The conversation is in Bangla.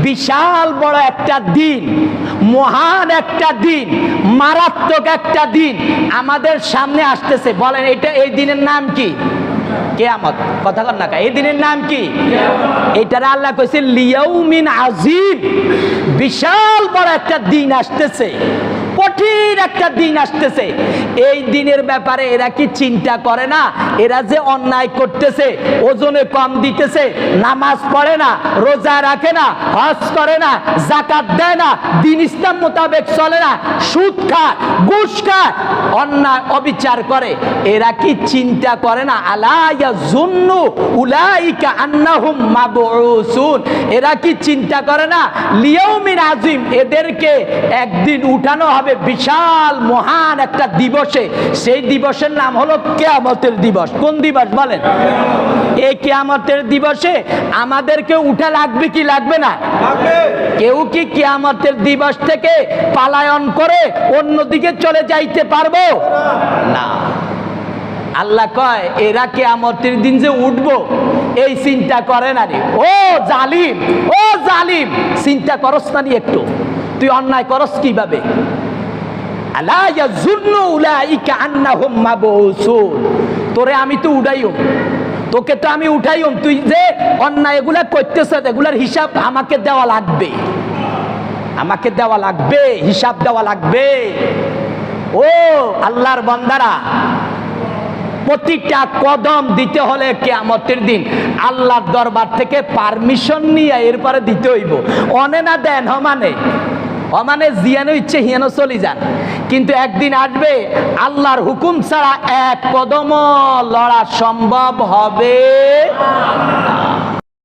বিশাল বড় একটা দিন, মহান একটা দিন, মারাত্মক একটা দিন আমাদের সামনে আসতেছে। বলেন এটা এই দিনের নাম কি? কিয়ামত। কথা কর না, এই দিনের নাম কি? এটারে আল্লাহ কইছে লিয়াউমিন আযীম, বিশাল বড় একটা দিন আসতেছে, কঠিন একটা দিন আসতেছে। এই দিনের ব্যাপারে এরা কি চিন্তা করে না? এরা যে অন্যায় করতেছে, ওজনে কম দিতেছে, নামাজ পড়ে না, রোজা রাখে না, হজ করে না, যাকাত দেয় না, দ্বীন ইসলাম মোতাবেক চলে না, সুদ খায়, ঘুষ খায়, অন্যায় অবিচার করে, এরা কি চিন্তা করে না? আলা ইয়াযুন্নু উলাইকা আন্নাহুম মাবউসুন, এরা কি চিন্তা করে না লিয়াউমিন আযীম, এদেরকে একদিন উঠানো হবে বিশাল মহান একটা দিবসে। সেই দিবসের নাম হলো কিয়ামতের দিবস। কোন দিবস বলেন? এই কিয়ামতের দিবসে আমাদেরকে উঠা লাগবে কি লাগবে না? কেউ কি কিয়ামতের দিবস থেকে পালায়ন করে অন্যদিকে চলে যাইতে পারবো না। আল্লাহ কয় এরা কিয়ামতের দিন যে উঠবো এই চিন্তা করে না রে। ও জালিম, ও জালিম, চিন্তা করস না নি একটু? তুই অন্যায় করস কিভাবে? আলা ইয়াযুন্নু উলাইকা আন্নাহুম মাবউসুন, তোরে আমি তো উঠাইও, তোকে তো আমি উঠাইও, তুই যে অন্যায় এগুলা করতেছ এগুলার হিসাব আমাকে দেওয়া লাগবে, আমাকে দেওয়া লাগবে, হিসাব দেওয়া লাগবে। ও আল্লাহর বান্দারা, প্রতিটা কদম দিতে হলে কিয়ামতের দিন আল্লাহর দরবার থেকে পারমিশন নিয়ে এরপরে দিতে হইব। অনে না দেন অমানে জিয়ানো ইচ্ছে হিয়ানো চলে যান, কিন্তু একদিন আসবে আল্লাহর হুকুম ছাড়া এক কদম লড়া সম্ভব হবে না।